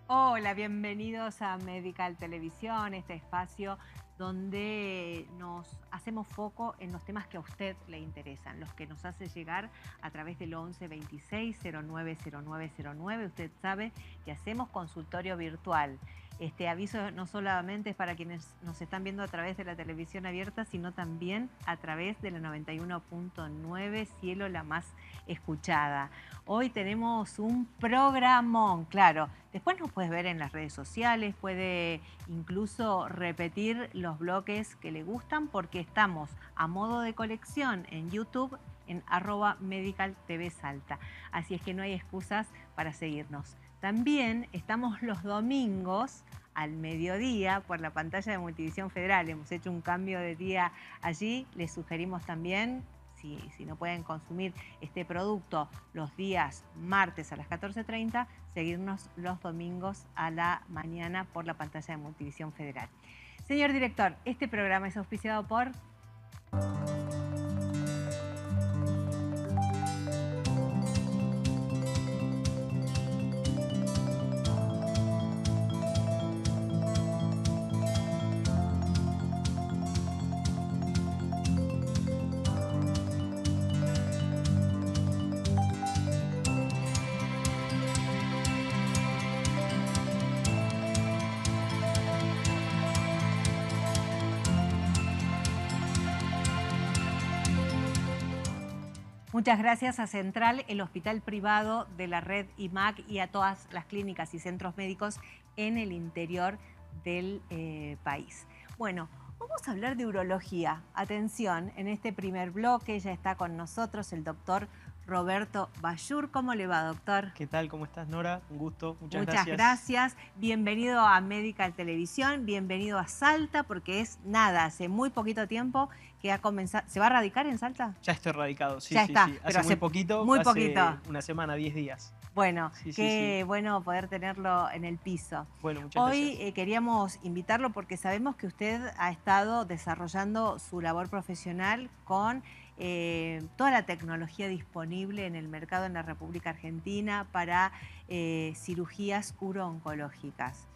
Hola, bienvenidos a Medical Televisión, este espacio donde nos hacemos foco en los temas que a usted le interesan, los que nos hace llegar a través del 11 26 09 09 09. Usted sabe que hacemos consultorio virtual. Este aviso no solamente es para quienes nos están viendo a través de la televisión abierta, sino también a través de la 91.9 Cielo, la más escuchada. Hoy tenemos un programón, claro. Después nos puedes ver en las redes sociales, puede incluso repetir los bloques que le gustan porque estamos a modo de colección en YouTube en @medicaltvsalta. Así es que no hay excusas para seguirnos. También estamos los domingos al mediodía por la pantalla de Multivisión Federal. Hemos hecho un cambio de día allí. Les sugerimos también, si no pueden consumir este producto los días martes a las 14:30, seguirnos los domingos a la mañana por la pantalla de Multivisión Federal. Señor director, este programa es auspiciado por... Muchas gracias a Central, el hospital privado de la red IMAC, y a todas las clínicas y centros médicos en el interior del país. Bueno, vamos a hablar de urología. Atención, en este primer bloque ya está con nosotros el doctor Roberto Bayur. ¿Cómo le va, doctor? ¿Qué tal? ¿Cómo estás, Nora? Un gusto. Muchas gracias. Bienvenido a Medical Televisión, bienvenido a Salta, porque es nada, hace muy poquito tiempo que ha comenzado. ¿Se va a radicar en Salta? Ya estoy radicado, sí, ya sí, está, sí. pero Hace muy poquito, muy hace poquito. una semana, 10 días. Bueno, sí, qué bueno poder tenerlo en el piso. Bueno, muchas gracias. Hoy queríamos invitarlo porque sabemos que usted ha estado desarrollando su labor profesional con toda la tecnología disponible en el mercado en la República Argentina para cirugías urooncológicas.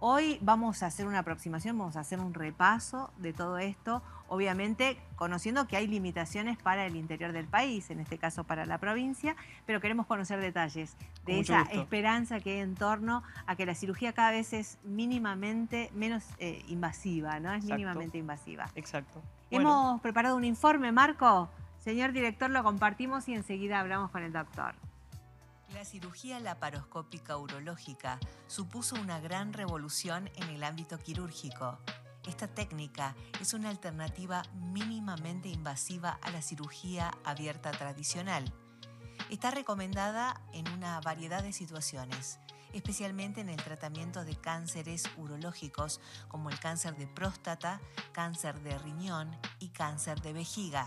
Hoy vamos a hacer una aproximación, vamos a hacer un repaso de todo esto, obviamente conociendo que hay limitaciones para el interior del país, en este caso para la provincia, pero queremos conocer detalles de esa esperanza que hay en torno a que la cirugía cada vez es mínimamente menos invasiva, ¿no? Es mínimamente invasiva. Exacto. Hemos preparado un informe, Marco. Señor director, lo compartimos y enseguida hablamos con el doctor. La cirugía laparoscópica urológica supuso una gran revolución en el ámbito quirúrgico. Esta técnica es una alternativa mínimamente invasiva a la cirugía abierta tradicional. Está recomendada en una variedad de situaciones, especialmente en el tratamiento de cánceres urológicos como el cáncer de próstata, cáncer de riñón y cáncer de vejiga.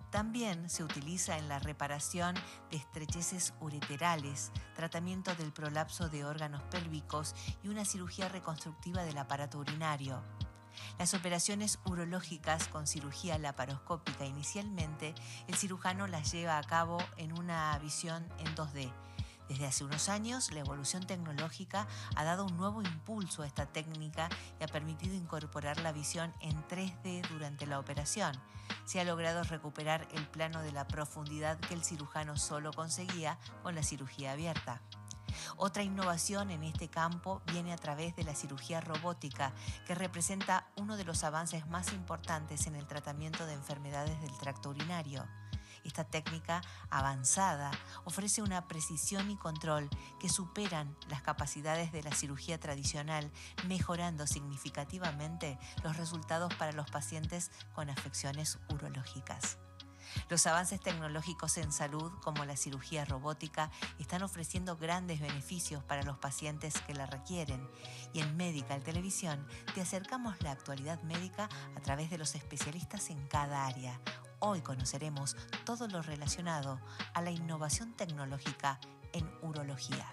También se utiliza en la reparación de estrecheces ureterales, tratamiento del prolapso de órganos pélvicos y una cirugía reconstructiva del aparato urinario. Las operaciones urológicas con cirugía laparoscópica inicialmente, el cirujano las lleva a cabo en una visión en 2D. Desde hace unos años, la evolución tecnológica ha dado un nuevo impulso a esta técnica y ha permitido incorporar la visión en 3D durante la operación. Se ha logrado recuperar el plano de la profundidad que el cirujano solo conseguía con la cirugía abierta. Otra innovación en este campo viene a través de la cirugía robótica, que representa uno de los avances más importantes en el tratamiento de enfermedades del tracto urinario. Esta técnica avanzada ofrece una precisión y control que superan las capacidades de la cirugía tradicional, mejorando significativamente los resultados para los pacientes con afecciones urológicas. Los avances tecnológicos en salud, como la cirugía robótica, están ofreciendo grandes beneficios para los pacientes que la requieren. Y en Medical Televisión te acercamos la actualidad médica a través de los especialistas en cada área. Hoy conoceremos todo lo relacionado a la innovación tecnológica en urología.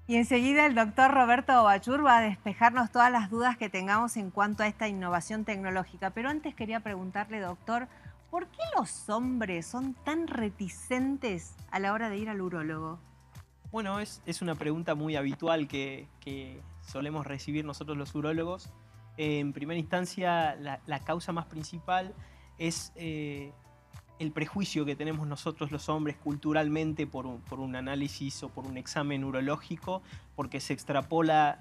Y enseguida el doctor Roberto Bachur va a despejarnos todas las dudas que tengamos en cuanto a esta innovación tecnológica. Pero antes quería preguntarle, doctor, ¿por qué los hombres son tan reticentes a la hora de ir al urólogo? Bueno, es una pregunta muy habitual que solemos recibir nosotros los urólogos. En primera instancia, la causa más principal es el prejuicio que tenemos nosotros los hombres culturalmente por un análisis o por un examen urológico, porque se extrapola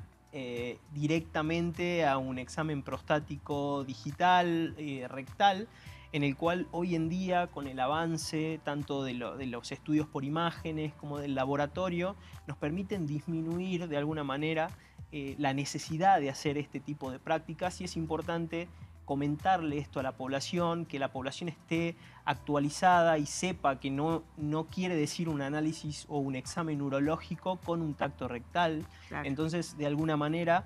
directamente a un examen prostático digital, rectal, en el cual hoy en día, con el avance tanto de los estudios por imágenes como del laboratorio, nos permiten disminuir de alguna manera la necesidad de hacer este tipo de prácticas, y es importante comentarle esto a la población, que la población esté actualizada y sepa que no quiere decir un análisis o un examen urológico con un tacto rectal. Claro. Entonces, de alguna manera,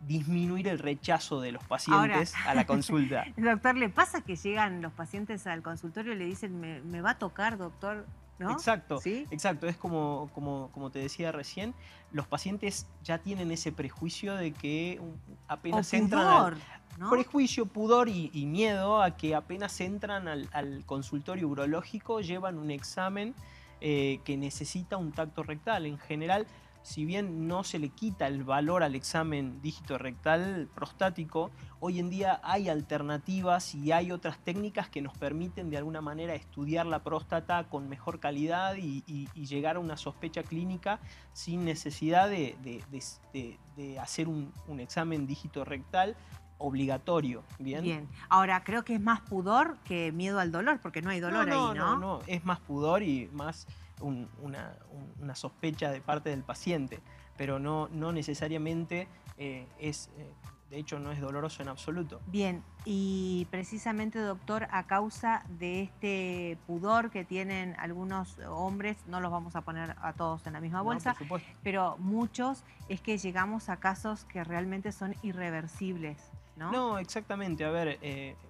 disminuir el rechazo de los pacientes a la consulta. Doctor, ¿le pasa que llegan los pacientes al consultorio y le dicen, me va a tocar, doctor? ¿No? Exacto, ¿Sí? Exacto. Es como te decía recién, los pacientes ya tienen ese prejuicio de que apenas entran ¿no? Prejuicio, pudor y miedo a que apenas entran al consultorio urológico llevan un examen que necesita un tacto rectal. En general, si bien no se le quita el valor al examen dígito rectal prostático, hoy en día hay alternativas y hay otras técnicas que nos permiten de alguna manera estudiar la próstata con mejor calidad y llegar a una sospecha clínica sin necesidad de hacer un examen dígito rectal obligatorio. Bien. Ahora, creo que es más pudor que miedo al dolor, porque no hay dolor ahí, ¿no? No, es más pudor y más una sospecha de parte del paciente, pero no necesariamente de hecho no es doloroso en absoluto. Bien, y precisamente, doctor, a causa de este pudor que tienen algunos hombres, no los vamos a poner a todos en la misma bolsa, por supuesto, pero muchos, es que llegamos a casos que realmente son irreversibles, ¿no? No, exactamente. A ver,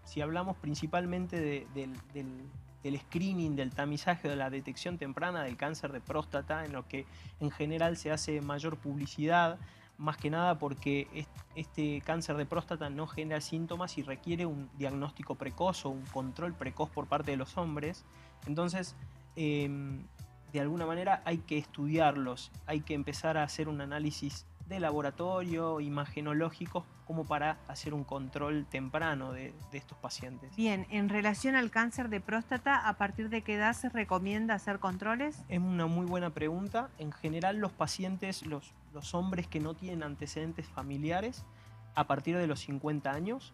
si hablamos principalmente del screening, del tamizaje, de la detección temprana del cáncer de próstata, en lo que en general se hace mayor publicidad, más que nada porque este cáncer de próstata no genera síntomas y requiere un diagnóstico precoz o un control precoz por parte de los hombres. Entonces, de alguna manera hay que estudiarlos, hay que empezar a hacer un análisis de laboratorio, imagenológicos, como para hacer un control temprano de estos pacientes. Bien, en relación al cáncer de próstata, ¿a partir de qué edad se recomienda hacer controles? Es una muy buena pregunta. En general, los pacientes, los hombres que no tienen antecedentes familiares, a partir de los 50 años.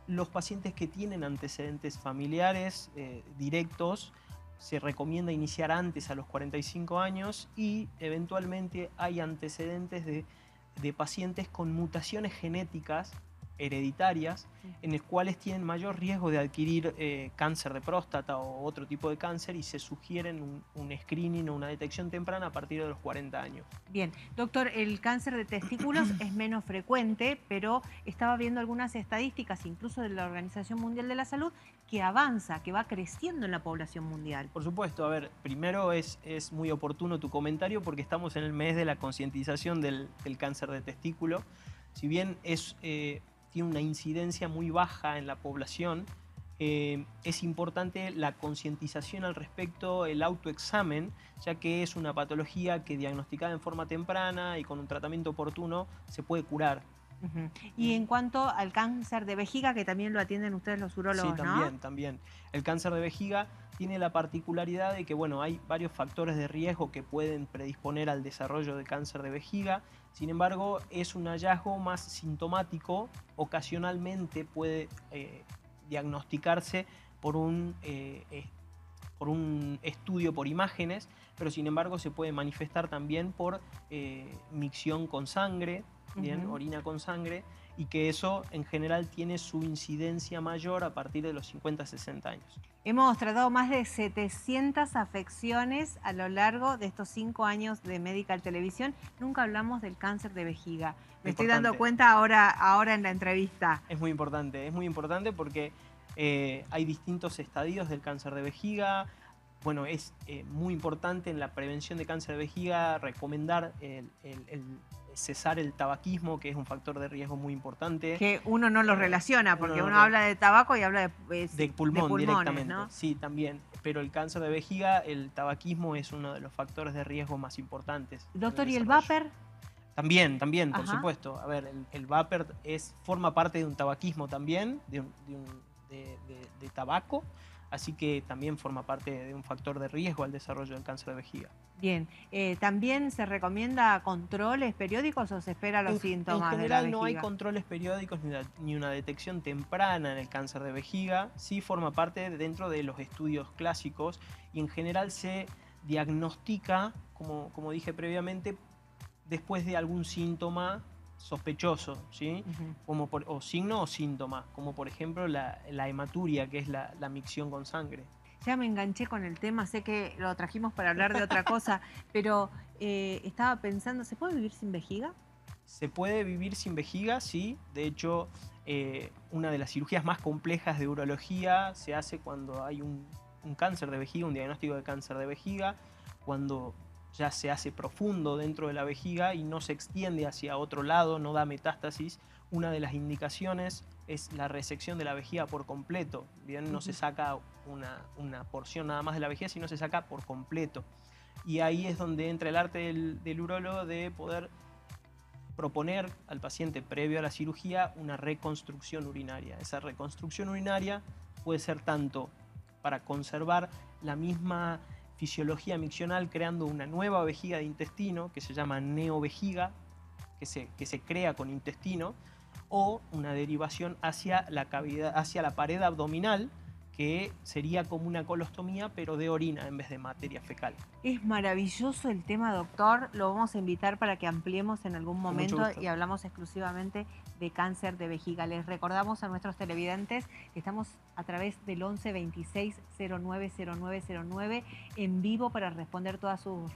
Los pacientes que tienen antecedentes familiares directos, se recomienda iniciar antes, a los 45 años, y eventualmente hay antecedentes de pacientes con mutaciones genéticas hereditarias, en los cuales tienen mayor riesgo de adquirir cáncer de próstata o otro tipo de cáncer, y se sugieren un screening o una detección temprana a partir de los 40 años. Bien, doctor, el cáncer de testículos es menos frecuente, pero estaba viendo algunas estadísticas, incluso de la Organización Mundial de la Salud, que avanza, que va creciendo en la población mundial. Por supuesto. A ver, primero es muy oportuno tu comentario porque estamos en el mes de la concientización del cáncer de testículo. Si bien tiene una incidencia muy baja en la población, es importante la concientización al respecto, el autoexamen, ya que es una patología que, diagnosticada en forma temprana y con un tratamiento oportuno, se puede curar. Y en cuanto al cáncer de vejiga, que también lo atienden ustedes los urólogos, sí, ¿no? También. El cáncer de vejiga tiene la particularidad de que, bueno, hay varios factores de riesgo que pueden predisponer al desarrollo de cáncer de vejiga. Sin embargo, es un hallazgo más sintomático. Ocasionalmente puede diagnosticarse por un estudio por imágenes, pero sin embargo se puede manifestar también por micción con sangre, orina con sangre, y que eso en general tiene su incidencia mayor a partir de los 50-60 años. Hemos tratado más de 700 afecciones a lo largo de estos 5 años de Medical Televisión. Nunca hablamos del cáncer de vejiga. Me estoy dando cuenta ahora en la entrevista. Es muy importante porque hay distintos estadios del cáncer de vejiga. bueno, es muy importante en la prevención de cáncer de vejiga recomendar cesar el tabaquismo, que es un factor de riesgo muy importante. Que uno no lo relaciona, porque uno habla de tabaco y habla de pulmón directamente, ¿no? Sí, también. Pero el cáncer de vejiga, el tabaquismo es uno de los factores de riesgo más importantes. Doctor, ¿y el vapor? También, por supuesto. A ver, el vapor forma parte de un tabaquismo también, de tabaco, así que también forma parte de un factor de riesgo al desarrollo del cáncer de vejiga. Bien, ¿también se recomienda controles periódicos o se espera los síntomas? En general no hay controles periódicos ni una detección temprana en el cáncer de vejiga. Sí forma parte dentro de los estudios clásicos y en general se diagnostica, como dije previamente, después de algún síntoma sospechoso, ¿sí? O signo o síntoma, como por ejemplo la hematuria, que es la micción con sangre. Ya me enganché con el tema, sé que lo trajimos para hablar de otra cosa, pero estaba pensando, ¿se puede vivir sin vejiga? Se puede vivir sin vejiga, sí. De hecho, una de las cirugías más complejas de urología se hace cuando hay un cáncer de vejiga, un diagnóstico de cáncer de vejiga, cuando ya se hace profundo dentro de la vejiga y no se extiende hacia otro lado, no da metástasis. Una de las indicaciones es la resección de la vejiga por completo. Bien, no se saca una porción nada más de la vejiga, sino se saca por completo. Y ahí es donde entra el arte del urólogo de poder proponer al paciente previo a la cirugía una reconstrucción urinaria. Esa reconstrucción urinaria puede ser tanto para conservar la misma fisiología miccional creando una nueva vejiga de intestino que se llama neovejiga, que se crea con intestino, o una derivación hacia la cavidad, hacia la pared abdominal, que sería como una colostomía, pero de orina en vez de materia fecal. Es maravilloso el tema, doctor. Lo vamos a invitar para que ampliemos en algún momento y hablamos exclusivamente de cáncer de vejiga. Les recordamos a nuestros televidentes que estamos a través del 11 26 09 09 09 en vivo para responder todas sus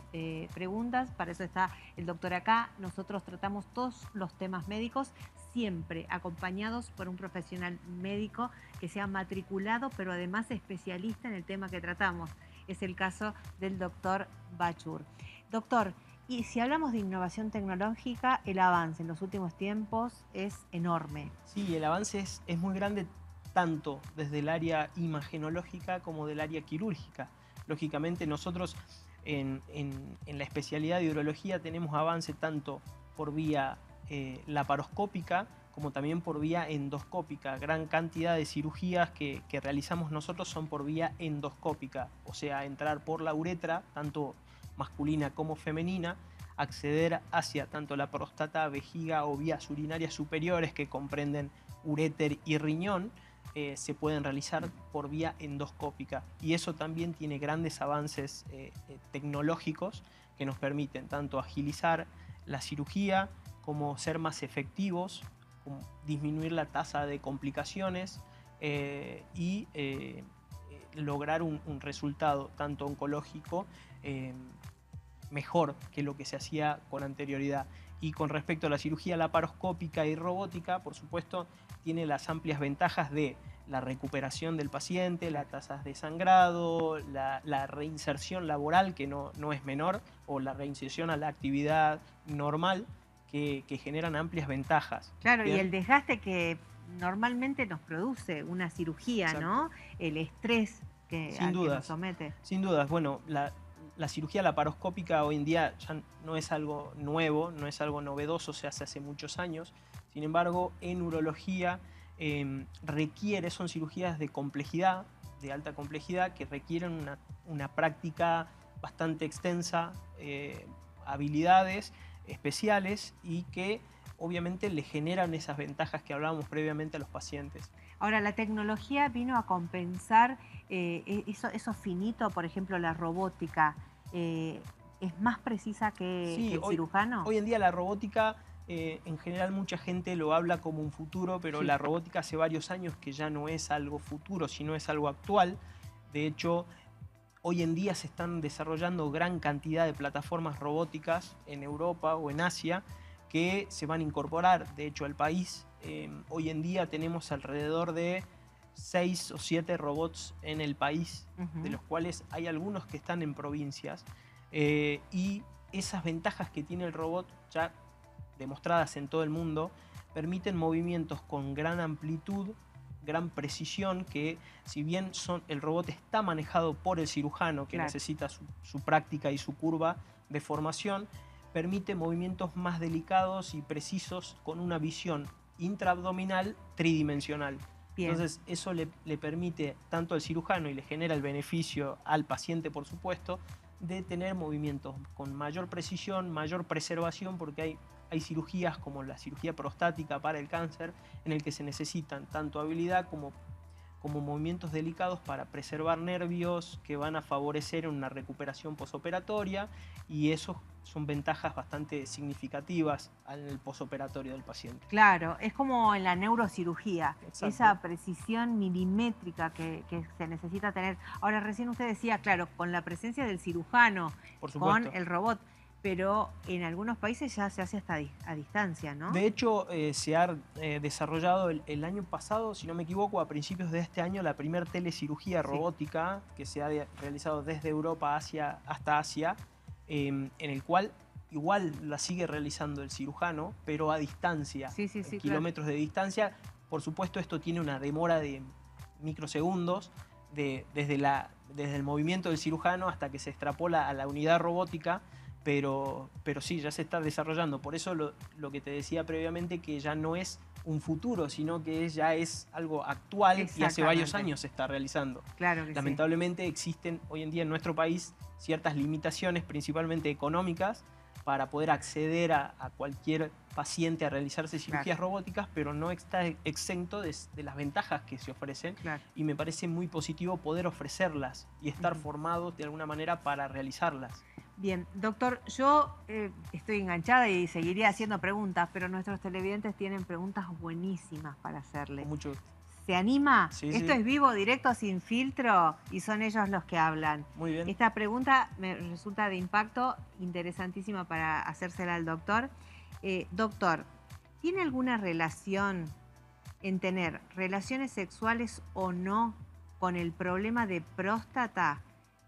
preguntas. Para eso está el doctor acá. Nosotros tratamos todos los temas médicos, siempre acompañados por un profesional médico que sea matriculado, pero además especialista en el tema que tratamos. Es el caso del doctor Bachur. Doctor, y si hablamos de innovación tecnológica, el avance en los últimos tiempos es enorme. Sí, el avance es muy grande tanto desde el área imagenológica como del área quirúrgica. Lógicamente nosotros en la especialidad de urología tenemos avance tanto por vía laparoscópica como también por vía endoscópica. Gran cantidad de cirugías que realizamos nosotros son por vía endoscópica, o sea, entrar por la uretra, tanto masculina como femenina, acceder hacia tanto la próstata, vejiga o vías urinarias superiores que comprenden uréter y riñón, se pueden realizar por vía endoscópica. Y eso también tiene grandes avances tecnológicos que nos permiten tanto agilizar la cirugía como ser más efectivos, como disminuir la tasa de complicaciones y lograr un resultado tanto oncológico mejor que lo que se hacía con anterioridad. Y con respecto a la cirugía laparoscópica y robótica, por supuesto, tiene las amplias ventajas de la recuperación del paciente, las tasas de sangrado, la reinserción laboral, que no es menor, o la reinserción a la actividad normal, que generan amplias ventajas. Claro, ¿bien? Y el desgaste que normalmente nos produce una cirugía, exacto, ¿no? El estrés que nos somete. Sin dudas. Bueno, la cirugía laparoscópica hoy en día ya no es algo nuevo, no es algo novedoso, se hace hace muchos años. Sin embargo, en urología son cirugías de complejidad, de alta complejidad, que requieren una práctica bastante extensa, habilidades especiales y que obviamente le generan esas ventajas que hablábamos previamente a los pacientes. Ahora, la tecnología vino a compensar eso finito, por ejemplo, la robótica. ¿Es más precisa que el cirujano? Hoy en día la robótica, en general mucha gente lo habla como un futuro, pero sí, la robótica hace varios años que ya no es algo futuro, sino es algo actual. De hecho, hoy en día se están desarrollando gran cantidad de plataformas robóticas en Europa o en Asia que se van a incorporar, de hecho, al país. Hoy en día tenemos alrededor de 6 o 7 robots en el país, de los cuales hay algunos que están en provincias. Y esas ventajas que tiene el robot, ya demostradas en todo el mundo, permiten movimientos con gran amplitud, gran precisión, que si bien el robot está manejado por el cirujano, que necesita su práctica y su curva de formación, permite movimientos más delicados y precisos con una visión intraabdominal tridimensional. Bien. Entonces eso le permite tanto al cirujano y le genera el beneficio al paciente, por supuesto, de tener movimientos con mayor precisión, mayor preservación, porque hay cirugías como la cirugía prostática para el cáncer, en el que se necesitan tanto habilidad como movimientos delicados para preservar nervios que van a favorecer una recuperación posoperatoria, y eso son ventajas bastante significativas en el posoperatorio del paciente. Claro, es como en la neurocirugía. Exacto. Esa precisión milimétrica que se necesita tener. Ahora, recién usted decía, claro, con la presencia del cirujano, con el robot, pero en algunos países ya se hace hasta a distancia, ¿no? De hecho, se ha desarrollado el año pasado, si no me equivoco, a principios de este año, la primera telecirugía robótica que se ha realizado desde Europa hasta Asia, en el cual igual la sigue realizando el cirujano, pero a distancia, kilómetros de distancia. Por supuesto, esto tiene una demora de microsegundos desde el movimiento del cirujano hasta que se extrapola a la unidad robótica. Pero sí, ya se está desarrollando. Por eso lo que te decía previamente, que ya no es un futuro, sino que ya es algo actual y hace varios años se está realizando. Claro que Lamentablemente existen hoy en día en nuestro país ciertas limitaciones, principalmente económicas, para poder acceder a cualquier paciente a realizarse cirugías robóticas, pero no está exento de las ventajas que se ofrecen. Y me parece muy positivo poder ofrecerlas y estar formados de alguna manera para realizarlas. Bien, doctor, yo estoy enganchada y seguiría haciendo preguntas, pero nuestros televidentes tienen preguntas buenísimas para hacerle. Con mucho gusto. ¿Se anima? Sí, Esto es vivo, directo, sin filtro, y son ellos los que hablan. Muy bien. Esta pregunta me resulta de impacto, interesantísima para hacérsela al doctor. Doctor, ¿tiene alguna relación en tener relaciones sexuales o no con el problema de próstata?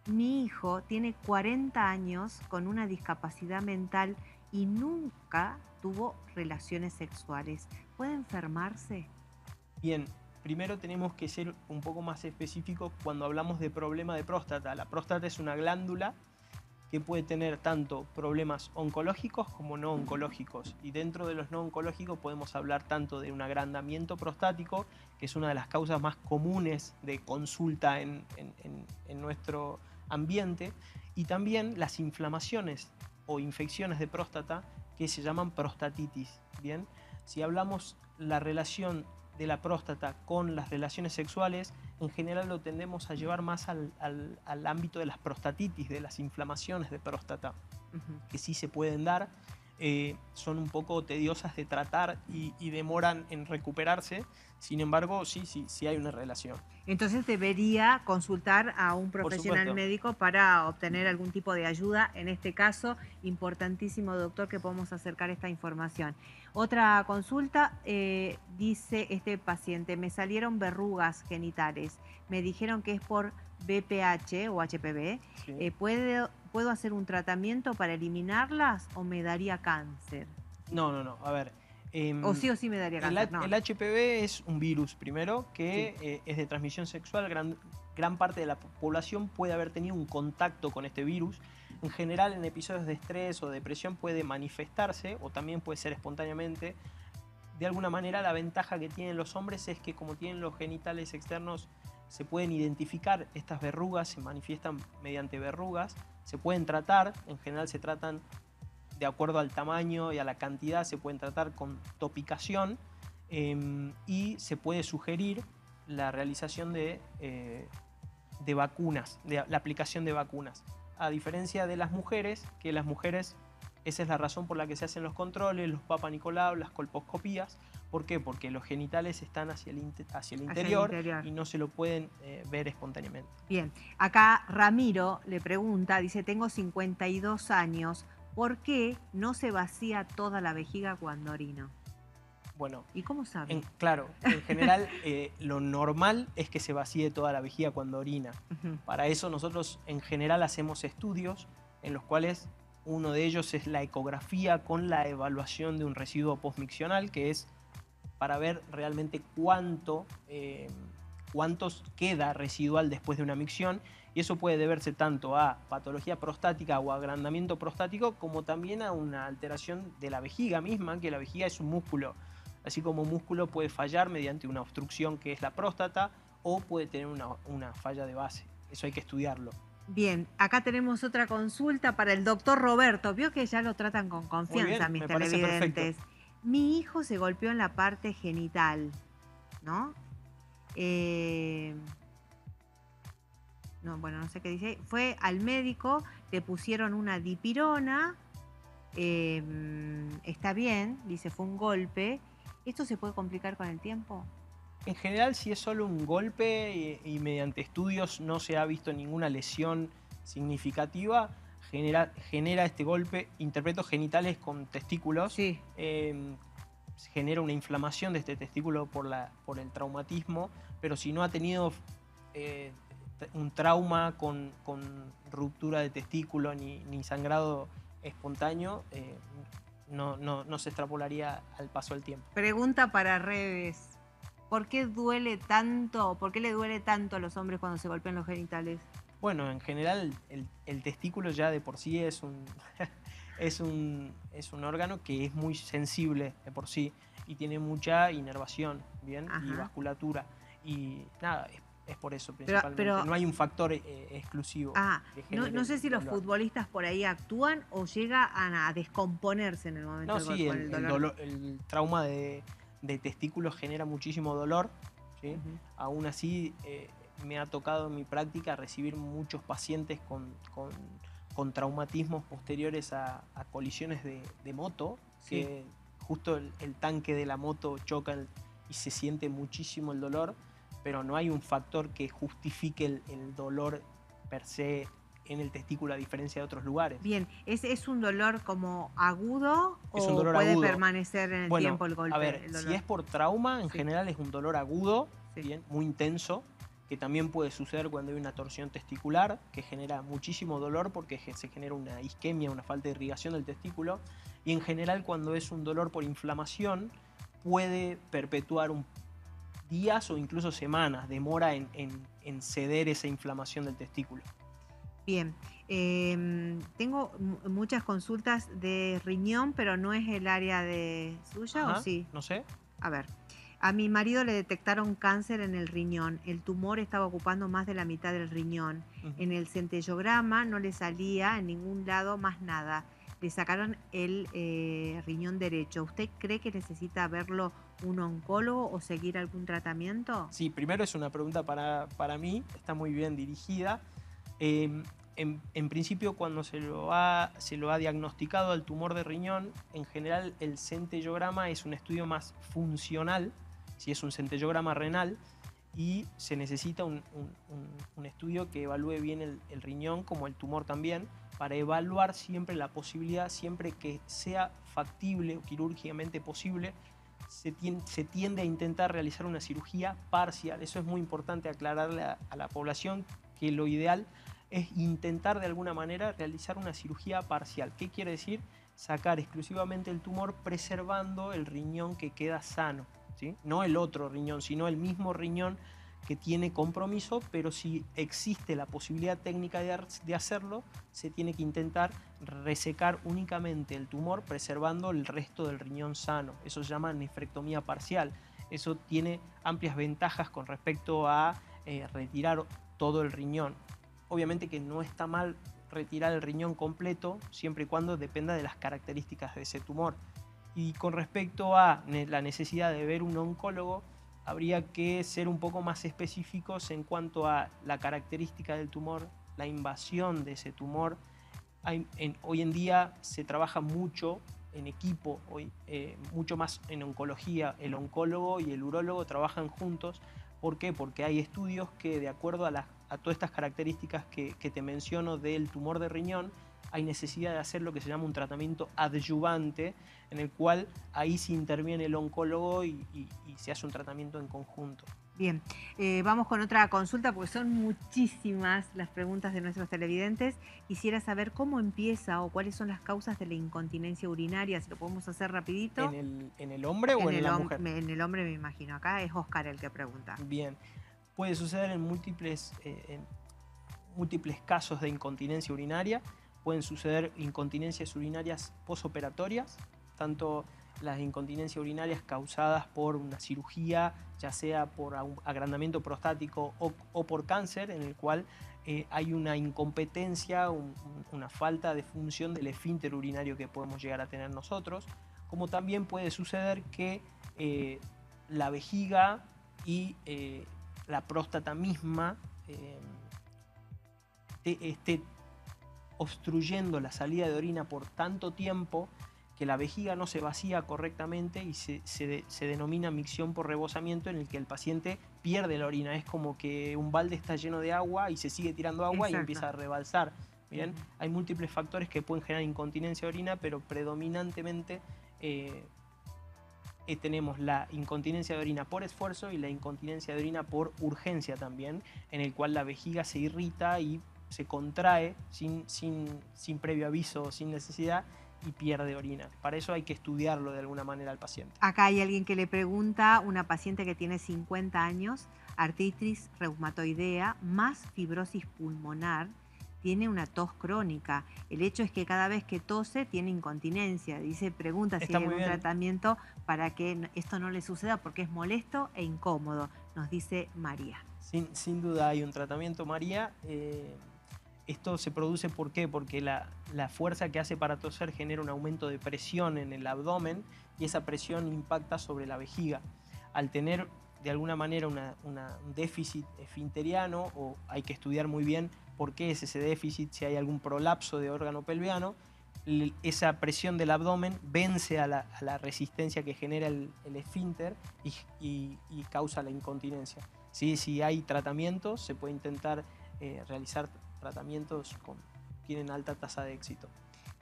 Mi hijo tiene 40 años con una discapacidad mental y nunca tuvo relaciones sexuales. ¿Puede enfermarse? Bien, primero tenemos que ser un poco más específicos cuando hablamos de problema de próstata. La próstata es una glándula que puede tener tanto problemas oncológicos como no oncológicos. Y dentro de los no oncológicos podemos hablar tanto de un agrandamiento prostático, que es una de las causas más comunes de consulta en nuestro ambiente, y también las inflamaciones o infecciones de próstata que se llaman prostatitis. Bien, si hablamos la relación de la próstata con las relaciones sexuales, en general lo tendemos a llevar más al ámbito de las prostatitis, de las inflamaciones de próstata, que sí se pueden dar, son un poco tediosas de tratar y demoran en recuperarse. Sin embargo, sí hay una relación. Entonces debería consultar a un profesional médico para obtener algún tipo de ayuda. En este caso, importantísimo, doctor, que podamos acercar esta información. Otra consulta, dice este paciente, me salieron verrugas genitales. Me dijeron que es por BPH o HPV. Sí. ¿Puedo hacer un tratamiento para eliminarlas o me daría cáncer? No. A ver. O sí me daría cáncer. El HPV es un virus, primero, que es de transmisión sexual. Gran parte de la población puede haber tenido un contacto con este virus. En general, en episodios de estrés o depresión puede manifestarse, o también puede ser espontáneamente. De alguna manera, la ventaja que tienen los hombres es que, como tienen los genitales externos, se pueden identificar estas verrugas, se manifiestan mediante verrugas, se pueden tratar, en general se tratan de acuerdo al tamaño y a la cantidad, se pueden tratar con topicación, y se puede sugerir la realización de vacunas, la aplicación de vacunas. A diferencia de las mujeres, que las mujeres, esa es la razón por la que se hacen los controles, los Papa Nicolau, las colposcopías. ¿Por qué? Porque los genitales están hacia el interior y no se lo pueden ver espontáneamente. Bien, acá Ramiro le pregunta, dice, tengo 52 años, ¿por qué no se vacía toda la vejiga cuando orino? Bueno, ¿y cómo sabe? Claro, en general lo normal es que se vacíe toda la vejiga cuando orina. Para eso nosotros en general hacemos estudios en los cuales uno de ellos es la ecografía con la evaluación de un residuo postmiccional, que es para ver realmente cuántos queda residual después de una micción, y eso puede deberse tanto a patología prostática o agrandamiento prostático, como también a una alteración de la vejiga misma, que la vejiga es un músculo. Así como un músculo puede fallar mediante una obstrucción que es la próstata, o puede tener una falla de base. Eso hay que estudiarlo. Bien, acá tenemos otra consulta para el doctor Roberto. Vio que ya lo tratan con confianza, mis televidentes. Mi hijo se golpeó en la parte genital, ¿no? No, bueno, no sé qué dice. Fue al médico, le pusieron una dipirona. Está bien, dice, fue un golpe. ¿Esto se puede complicar con el tiempo? En general, si es solo un golpe y mediante estudios no se ha visto ninguna lesión significativa, genera este golpe, interpreto genitales con testículos, sí. Genera una inflamación de este testículo por el traumatismo, pero si no ha tenido un trauma con ruptura de testículo ni sangrado espontáneo, no se extrapolaría al paso del tiempo. Pregunta para Reves. ¿Por qué duele tanto? ¿Por qué le duele tanto a los hombres cuando se golpean los genitales? Bueno, en general el testículo ya de por sí es un, es un órgano que es muy sensible de por sí y tiene mucha inervación, ¿bien? Y vasculatura. Y nada, es por eso principalmente. Pero no hay un factor exclusivo. No sé si los futbolistas por ahí actúan o llega a descomponerse en el momento del dolor. El trauma de testículos genera muchísimo dolor, ¿sí? Aún así, me ha tocado en mi práctica recibir muchos pacientes con traumatismos posteriores a colisiones de moto, sí. Que justo el tanque de la moto choca y se siente muchísimo el dolor, pero no hay un factor que justifique el dolor per se en el testículo, a diferencia de otros lugares. Bien, ¿es un dolor como agudo o puede agudo. Permanecer en el tiempo el golpe? A ver, si es por trauma, en general es un dolor agudo, sí. Bien, muy intenso, que también puede suceder cuando hay una torsión testicular, que genera muchísimo dolor porque se genera una isquemia, una falta de irrigación del testículo, y en general cuando es un dolor por inflamación puede perpetuar días o incluso semanas, demora en ceder esa inflamación del testículo. Bien, tengo muchas consultas de riñón, pero no es el área de suya, ¿o sí? No sé. A ver, a mi marido le detectaron cáncer en el riñón. El tumor estaba ocupando más de la mitad del riñón. En el centellograma no le salía en ningún lado más nada. Le sacaron el riñón derecho. ¿Usted cree que necesita verlo un oncólogo o seguir algún tratamiento? Sí, primero es una pregunta para mí, está muy bien dirigida. En principio, cuando se lo ha diagnosticado al tumor de riñón, en general el centellograma es un estudio más funcional, si es un centellograma renal, y se necesita un estudio que evalúe bien el riñón, como el tumor también, para evaluar siempre la posibilidad, siempre que sea factible o quirúrgicamente posible, se tiende a intentar realizar una cirugía parcial. Eso es muy importante aclararle a la población, que lo ideal es intentar de alguna manera realizar una cirugía parcial. ¿Qué quiere decir? Sacar exclusivamente el tumor preservando el riñón que queda sano, ¿sí? No el otro riñón, sino el mismo riñón que tiene compromiso, pero si existe la posibilidad técnica de hacerlo, se tiene que intentar resecar únicamente el tumor preservando el resto del riñón sano. Eso se llama nefrectomía parcial. Eso tiene amplias ventajas con respecto a retirar todo el riñón. Obviamente que no está mal retirar el riñón completo, siempre y cuando dependa de las características de ese tumor. Y con respecto a la necesidad de ver un oncólogo, habría que ser un poco más específicos en cuanto a la característica del tumor, la invasión de ese tumor. Hoy en día se trabaja mucho en equipo, mucho más en oncología. El oncólogo y el urólogo trabajan juntos. ¿Por qué? Porque hay estudios que, de acuerdo a todas estas características que te menciono del tumor de riñón, hay necesidad de hacer lo que se llama un tratamiento adyuvante, en el cual ahí sí interviene el oncólogo y se hace un tratamiento en conjunto. Bien, vamos con otra consulta porque son muchísimas las preguntas de nuestros televidentes. Quisiera saber cómo empieza o cuáles son las causas de la incontinencia urinaria, si lo podemos hacer rapidito. ¿En el hombre o en la mujer? En el hombre me imagino, acá es Oscar el que pregunta. Bien, puede suceder en múltiples casos de incontinencia urinaria. Pueden suceder incontinencias urinarias posoperatorias, tanto las incontinencias urinarias causadas por una cirugía, ya sea por agrandamiento prostático o por cáncer, en el cual hay una incompetencia, una falta de función del esfínter urinario que podemos llegar a tener nosotros, como también puede suceder que la vejiga y la próstata misma esté obstruyendo la salida de orina por tanto tiempo que la vejiga no se vacía correctamente y se denomina micción por rebosamiento, en el que el paciente pierde la orina. Es como que un balde está lleno de agua y se sigue tirando agua. Exacto. Y empieza a rebalsar. ¿Bien? Hay múltiples factores que pueden generar incontinencia de orina, pero predominantemente tenemos la incontinencia de orina por esfuerzo y la incontinencia de orina por urgencia también, en el cual la vejiga se irrita y se contrae sin previo aviso, sin necesidad, y pierde orina. Para eso hay que estudiarlo de alguna manera al paciente. Acá hay alguien que le pregunta, una paciente que tiene 50 años, artritis reumatoidea, más fibrosis pulmonar, tiene una tos crónica. El hecho es que cada vez que tose tiene incontinencia. Dice, pregunta si hay algún tratamiento para que esto no le suceda porque es molesto e incómodo, nos dice María. Sin duda hay un tratamiento, María. Esto se produce, ¿por qué? Porque la fuerza que hace para toser genera un aumento de presión en el abdomen y esa presión impacta sobre la vejiga. Al tener de alguna manera un déficit esfinteriano, o hay que estudiar muy bien por qué es ese déficit, si hay algún prolapso de órgano pelviano, esa presión del abdomen vence a la resistencia que genera el esfínter y causa la incontinencia. ¿Sí? Si hay tratamientos, se puede intentar realizar tratamientos que tienen alta tasa de éxito.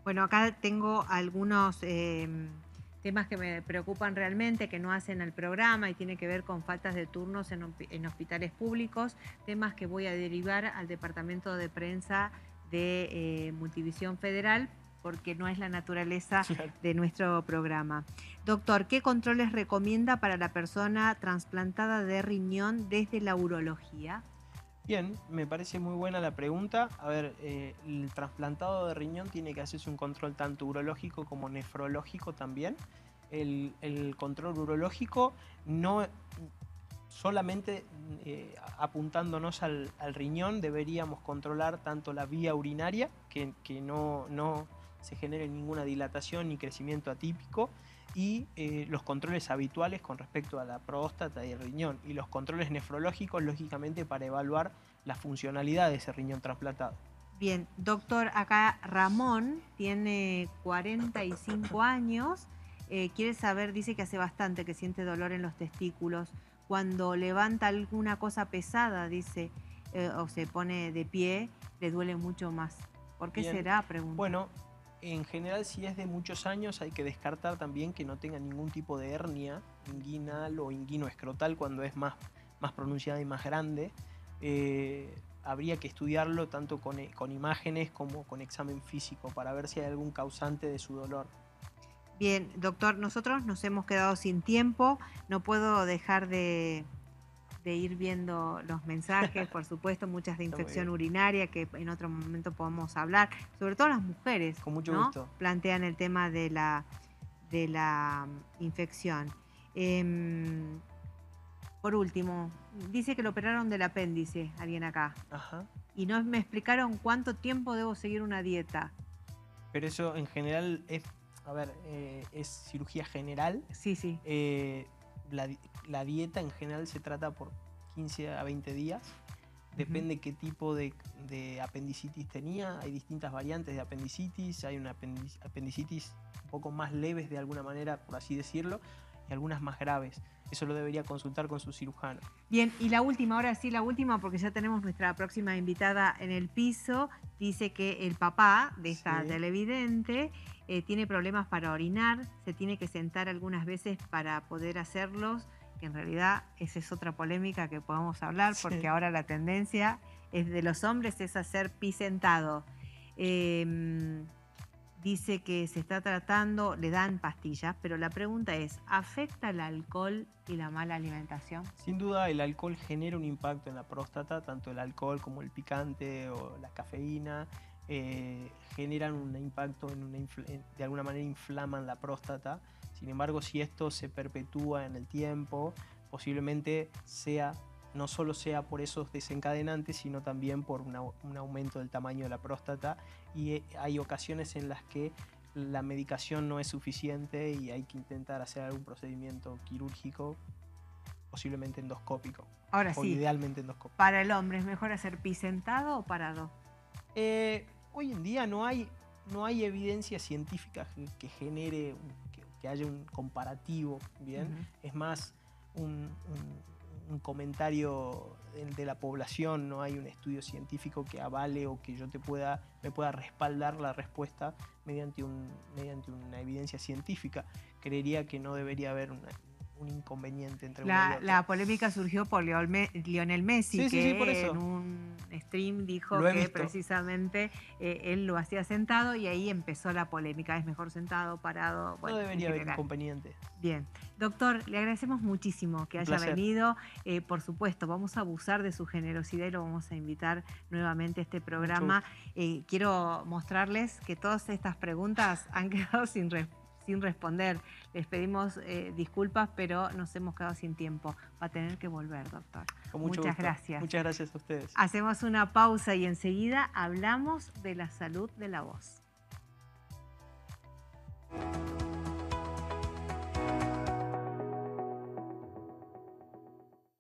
Bueno, acá tengo algunos temas que me preocupan realmente, que no hacen al programa y tiene que ver con faltas de turnos en hospitales públicos, temas que voy a derivar al departamento de prensa de Multivisión Federal, porque no es la naturaleza de nuestro programa. Doctor, ¿qué controles recomienda para la persona trasplantada de riñón desde la urología? Bien, me parece muy buena la pregunta. A ver, el trasplantado de riñón tiene que hacerse un control tanto urológico como nefrológico también. El control urológico no solamente apuntándonos al riñón, deberíamos controlar tanto la vía urinaria, que no se genere ninguna dilatación ni crecimiento atípico, y los controles habituales con respecto a la próstata y el riñón, y los controles nefrológicos, lógicamente, para evaluar la funcionalidad de ese riñón trasplantado. Bien, doctor, acá Ramón tiene 45 años, quiere saber, dice que hace bastante que siente dolor en los testículos. Cuando levanta alguna cosa pesada, dice, o se pone de pie, le duele mucho más. ¿Por qué será? Pregunta. Bueno, en general, si es de muchos años, hay que descartar también que no tenga ningún tipo de hernia inguinal o inguinoescrotal cuando es más pronunciada y más grande. Habría que estudiarlo tanto con imágenes como con examen físico para ver si hay algún causante de su dolor. Bien, doctor, nosotros nos hemos quedado sin tiempo. No puedo dejar de ir viendo los mensajes, por supuesto, muchas de infección urinaria, que en otro momento podemos hablar, sobre todo las mujeres. Con mucho gusto. Plantean el tema de la infección. Por último, dice que lo operaron del apéndice, alguien acá. Ajá. Y no me explicaron cuánto tiempo debo seguir una dieta. Pero eso en general es cirugía general. Sí, sí. La dieta en general se trata por 15 a 20 días. Depende qué tipo de apendicitis tenía. Hay distintas variantes de apendicitis. Hay una apendicitis un poco más leves de alguna manera, por así decirlo, y algunas más graves. eso lo debería consultar con su cirujano. Bien, y la última, ahora sí, la última, porque ya tenemos nuestra próxima invitada en el piso. Dice que el papá de esta televidente tiene problemas para orinar, se tiene que sentar algunas veces para poder hacerlos, que en realidad esa es otra polémica que podemos hablar, porque ahora la tendencia es de los hombres es hacer pis sentado. Dice que se está tratando, le dan pastillas, pero la pregunta es, ¿afecta el alcohol y la mala alimentación? Sin duda el alcohol genera un impacto en la próstata, tanto el alcohol como el picante o la cafeína generan un impacto, de alguna manera inflaman la próstata. Sin embargo, si esto se perpetúa en el tiempo, posiblemente no solo sea por esos desencadenantes, sino también por un aumento del tamaño de la próstata, y hay ocasiones en las que la medicación no es suficiente y hay que intentar hacer algún procedimiento quirúrgico, posiblemente endoscópico. Ahora o sí, idealmente endoscópico. ¿Para el hombre es mejor hacer pis sentado o parado? Hoy en día no hay evidencia científica que genere, que haya un comparativo, ¿bien? Es más un comentario de la población, no hay un estudio científico que avale o que yo me pueda respaldar la respuesta mediante una evidencia científica. Creería que no debería haber un inconveniente entre uno y otro. La polémica surgió por Lionel Messi, que en un stream dijo que precisamente él lo hacía sentado, y ahí empezó la polémica. ¿Es mejor sentado, parado? Bueno, no debería haber inconveniente. Bien. Doctor, le agradecemos muchísimo que haya venido. Por supuesto, vamos a abusar de su generosidad y lo vamos a invitar nuevamente a este programa. Quiero mostrarles que todas estas preguntas han quedado sin responder. Les pedimos disculpas, pero nos hemos quedado sin tiempo. Va a tener que volver, doctor. Muchas gracias. Muchas gracias a ustedes. Hacemos una pausa y enseguida hablamos de la salud de la voz.